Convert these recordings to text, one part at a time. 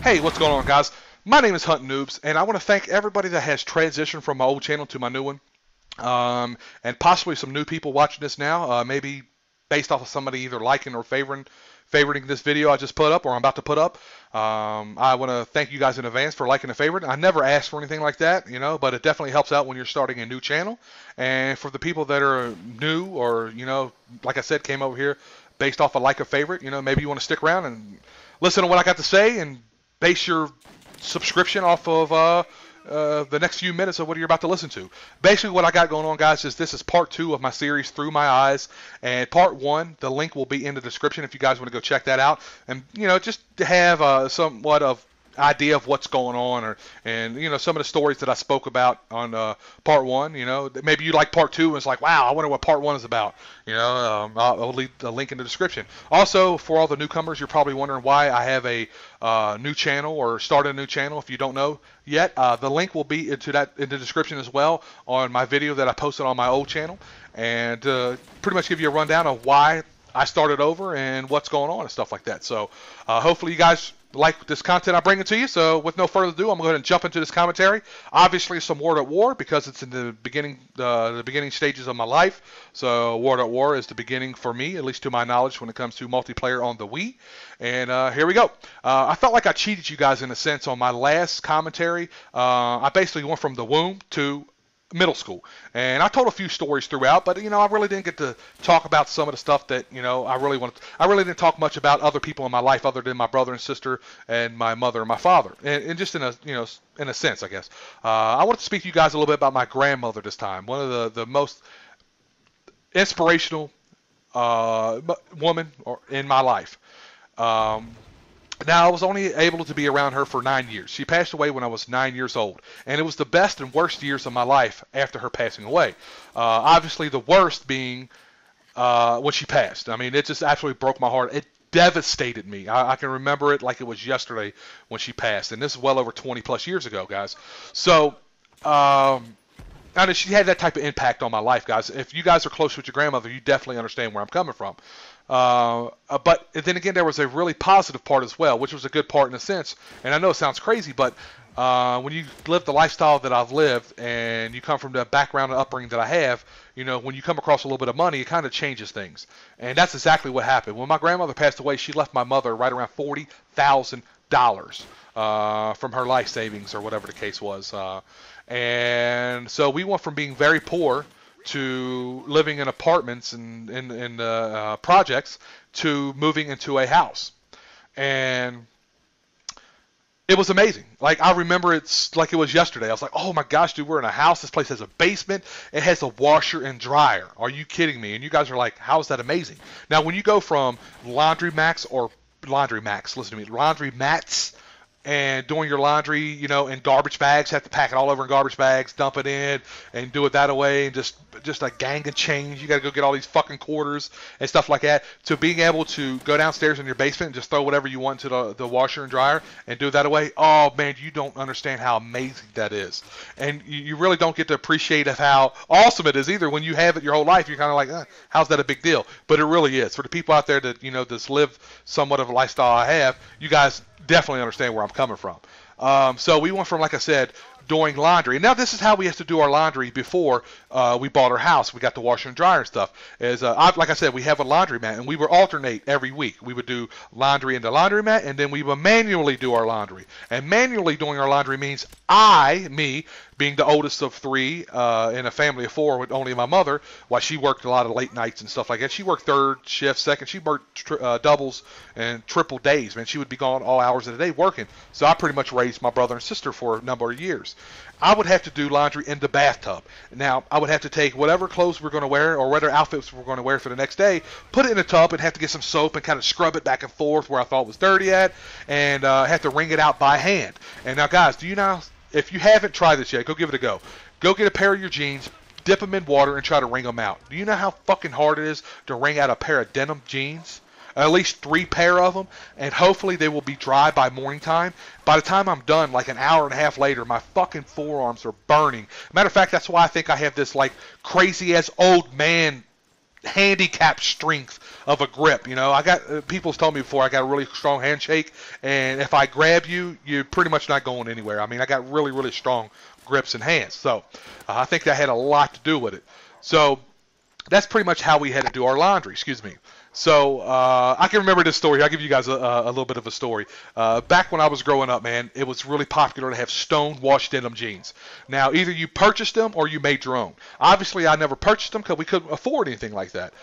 Hey, what's going on, guys? My name is Hunt Noobs, and I want to thank everybody that has transitioned from my old channel to my new one, and possibly some new people watching this now. Maybe based off of somebody either liking or favoriting this video I just put up or I'm about to put up. I want to thank you guys in advance for liking and favoriting. I never asked for anything like that, but it definitely helps out when you're starting a new channel. And for the people that are new or, like I said, came over here based off a like or favorite, maybe you want to stick around and listen to what I got to say and base your subscription off of the next few minutes of what you're about to listen to. Basically, what I got going on, guys, is this is part 2 of my series, Through My Eyes. And part 1, the link will be in the description if you guys want to go check that out. And, just to have somewhat of idea of what's going on, and some of the stories that I spoke about on part 1. Maybe you like part 2 and it's like, wow, I wonder what part 1 is about. I'll leave the link in the description. Also, for all the newcomers, you're probably wondering why I have a new channel or started a new channel. If you don't know yet, the link will be in the description as well on my video that I posted on my old channel, and pretty much give you a rundown of why I started over and what's going on and stuff like that. So hopefully you guys like this content I bring it to you. So with no further ado, I'm going to go ahead and jump into this commentary. Obviously some World at War because it's in the beginning stages of my life. So World at War is the beginning for me, at least to my knowledge, when it comes to multiplayer on the Wii. And here we go. I felt like I cheated you guys in a sense on my last commentary. I basically went from the womb to middle school, and I told a few stories throughout, but I really didn't get to talk about some of the stuff that I really wanted. I really didn't talk much about other people in my life other than my brother and sister and my mother and my father, and just in a sense, I guess. I want to speak to you guys a little bit about my grandmother this time. One of the most inspirational woman in my life. Now, I was only able to be around her for 9 years. She passed away when I was 9 years old, and it was the best and worst years of my life after her passing away. Obviously, the worst being when she passed. I mean, it just absolutely broke my heart. It devastated me. I can remember it like it was yesterday when she passed, and this is well over 20 plus years ago, guys. So, I know she had that type of impact on my life, guys. If you guys are close with your grandmother, you definitely understand where I'm coming from. But then again, there was a really positive part as well, which was a good part in a sense. And I know it sounds crazy, but when you live the lifestyle that I've lived and you come from the background and upbringing that I have, when you come across a little bit of money, it kind of changes things. And that's exactly what happened. When my grandmother passed away, she left my mother right around $40,000 from her life savings or whatever the case was. And so we went from being very poor to living in apartments and in projects to moving into a house. And it was amazing. Like, I remember it's like it was yesterday. I was like, oh my gosh, dude, we're in a house. This place has a basement. It has a washer and dryer. Are you kidding me? And you guys are like, how is that amazing? Now, when you go from laundry mats, listen to me, laundry mats, and doing your laundry, in garbage bags, have to pack it all over in garbage bags, dump it in, and do it that way, and just a gang of change. You got to go get all these fucking quarters and stuff like that. To being able to go downstairs in your basement and just throw whatever you want to the washer and dryer and do it that way, oh man, you don't understand how amazing that is. And you really don't get to appreciate of how awesome it is either. When you have it your whole life, you're kind of like, how's that a big deal? But it really is. For the people out there that, just live somewhat of a lifestyle I have, you guys definitely understand where I'm coming from. So we went from, like I said, doing laundry. And now this is how we used to do our laundry before we bought our house. We got the washer and dryer and stuff. Like I said, we have a laundromat, and we would alternate every week. We would do laundry in the laundromat, and then we would manually do our laundry. And manually doing our laundry means me, being the oldest of 3 in a family of 4 with only my mother, while she worked a lot of late nights and stuff like that. She worked third shift, second. She worked doubles and triple days, man. She would be gone all hours of the day working. So I pretty much raised my brother and sister for a number of years. I would have to do laundry in the bathtub. Now, I would have to take whatever clothes we're going to wear or whatever outfits we're going to wear for the next day, put it in a tub, and have to get some soap and kind of scrub it back and forth where I thought it was dirty at, and have to wring it out by hand. And now, guys, do you know, if you haven't tried this yet, go give it a go. Go get a pair of your jeans, dip them in water, and try to wring them out. Do you know how fucking hard it is to wring out a pair of denim jeans? At least 3 pair of them, and hopefully they will be dry by morning time. By the time I'm done, like an hour and a half later, my fucking forearms are burning. Matter of fact, that's why I think I have this like crazy ass old man handicap strength of a grip. You know, I got people's told me before I got a really strong handshake, and if I grab you, you're pretty much not going anywhere. I mean, I got really, really strong grips and hands. So I think that had a lot to do with it. So that's pretty much how we had to do our laundry. Excuse me. So I can remember this story. I'll give you guys a little bit of a story. Back when I was growing up, man, it was really popular to have stone-washed denim jeans. Now, either you purchased them or you made your own. Obviously, I never purchased them because we couldn't afford anything like that.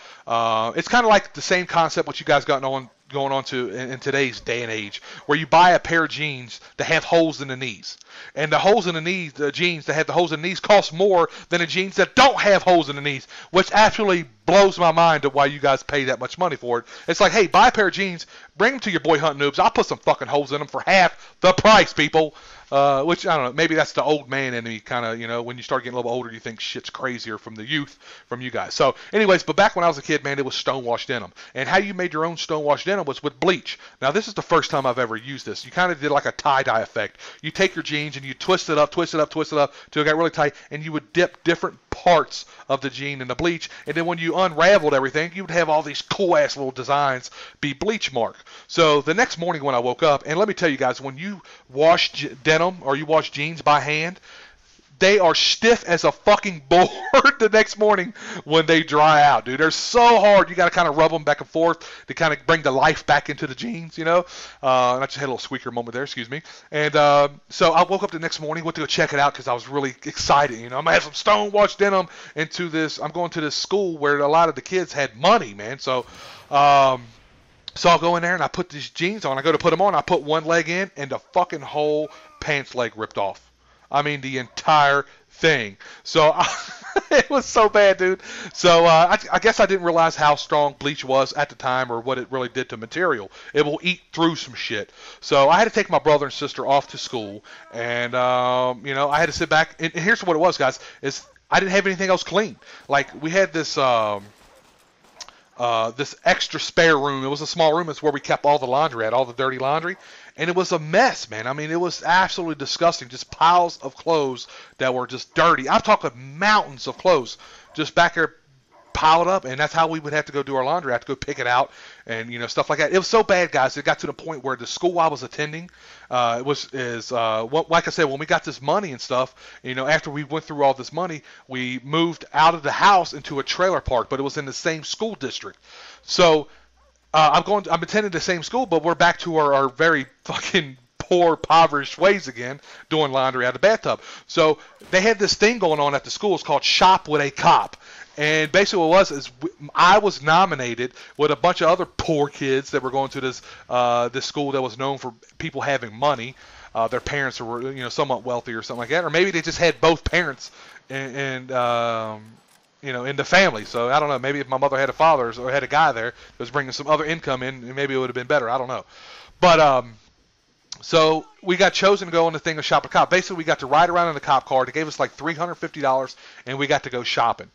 It's kind of like the same concept what you guys got going on to in today's day and age, where you buy a pair of jeans that have holes in the knees. And the holes in the knees, the jeans that have the holes in the knees cost more than the jeans that don't have holes in the knees, which absolutely blows my mind to why you guys pay that much money for it. It's like, hey, buy a pair of jeans, bring them to your Boy Hunt Noobs. I'll put some fucking holes in them for half the price, people. Which, I don't know, maybe that's the old man in me kind of, you know, when you start getting a little older, you think shit's crazier from the youth, from you guys. So, anyways, but back when I was a kid, man, it was stonewashed denim. And how you made your own stonewashed denim was with bleach. Now, this is the first time I've ever used this. You kind of did like a tie-dye effect. You take your jeans and you twist it up, till it got really tight, and you would dip different parts of the jean in the bleach, and then when you unraveled everything, you would have all these cool-ass little designs be bleach mark. So the next morning when I woke up, and let me tell you guys, when you wash denim or you wash jeans by hand, they are stiff as a fucking board the next morning when they dry out, dude. They're so hard. You got to kind of rub them back and forth to kind of bring the life back into the jeans, you know. And I just had a little squeaker moment there, excuse me. And so I woke up the next morning, went to go check it out because I was really excited. You know, I'm going to have some stone-washed denim into this. I'm going to this school where a lot of the kids had money, man. So I'll go in there and I put these jeans on. I go to put them on. I put one leg in and the fucking whole pants leg ripped off. I mean, the entire thing. So it was so bad, dude. So I guess I didn't realize how strong bleach was at the time or what it really did to material. It will eat through some shit. So I had to take my brother and sister off to school, and you know, I had to sit back. And here's what it was, guys: is I didn't have anything else clean. Like we had this. This extra spare room. It was a small room. It's where we kept all the laundry at, all the dirty laundry. And it was a mess, man. I mean, it was absolutely disgusting. Just piles of clothes that were just dirty. I'm talking mountains of clothes just back there piled up. And that's how we would have to go do our laundry. I have to go pick it out and, you know, stuff like that. It was so bad, guys. It got to the point where the school I was attending, like I said, when we got this money and stuff, you know, after we went through all this money, we moved out of the house into a trailer park, but it was in the same school district. So I'm attending the same school, but we're back to our very fucking poor, impoverished ways again, doing laundry out of the bathtub. So they had this thing going on at the school. It's called Shop with a Cop. And basically what it was is I was nominated with a bunch of other poor kids that were going to this school that was known for people having money. Their parents were, you know, somewhat wealthy or something like that. Or maybe they just had both parents and you know, in the family. So I don't know. Maybe if my mother had a father or had a guy there that was bringing some other income in, maybe it would have been better. I don't know. But so we got chosen to go on the thing of Shop a Cop. Basically, we got to ride around in the cop car. They gave us like $350, and we got to go shopping.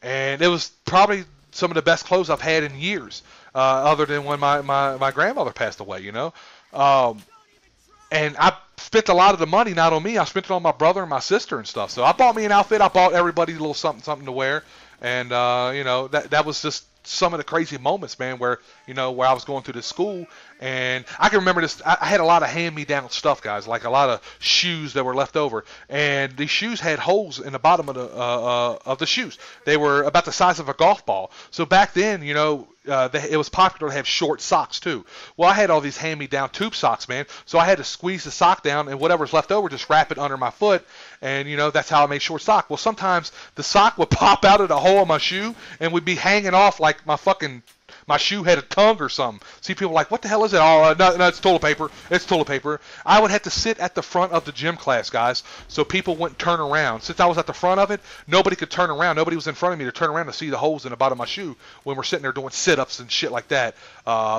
And it was probably some of the best clothes I've had in years, other than when my grandmother passed away, you know. And I spent a lot of the money not on me. I spent it on my brother and my sister and stuff. So I bought me an outfit. I bought everybody a little something to wear. And, you know, that was just some of the crazy moments, man, where I was going through this school. And I can remember this. I had a lot of hand-me-down stuff, guys, like a lot of shoes that were left over. And these shoes had holes in the bottom of the shoes. They were about the size of a golf ball. So back then, you know, it was popular to have short socks too. Well, I had all these hand-me-down tube socks, man. So I had to squeeze the sock down, and whatever's left over, just wrap it under my foot. And, you know, that's how I made short sock. Well, sometimes the sock would pop out of the hole in my shoe and would be hanging off like my shoe had a tongue or something. See, people like, what the hell is it? Oh, no, it's toilet paper. It's toilet paper. I would have to sit at the front of the gym class, guys, so people wouldn't turn around. Since I was at the front of it, nobody could turn around. Nobody was in front of me to turn around to see the holes in the bottom of my shoe when we're sitting there doing sit-ups and shit like that,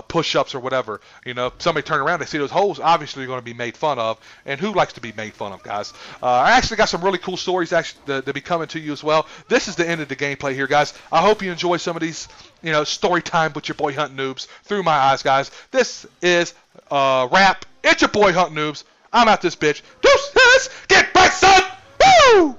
push-ups or whatever. You know, somebody turn around, they see those holes, obviously you're going to be made fun of. And who likes to be made fun of, guys? I actually got some really cool stories to be coming to you as well. This is the end of the gameplay here, guys. I hope you enjoy some of these, you know, story time with your boy Hunt Noobs through my eyes, guys. This is Rap. It's your boy Hunt Noobs. I'm out this bitch. Deuces! Get back, son! Woo!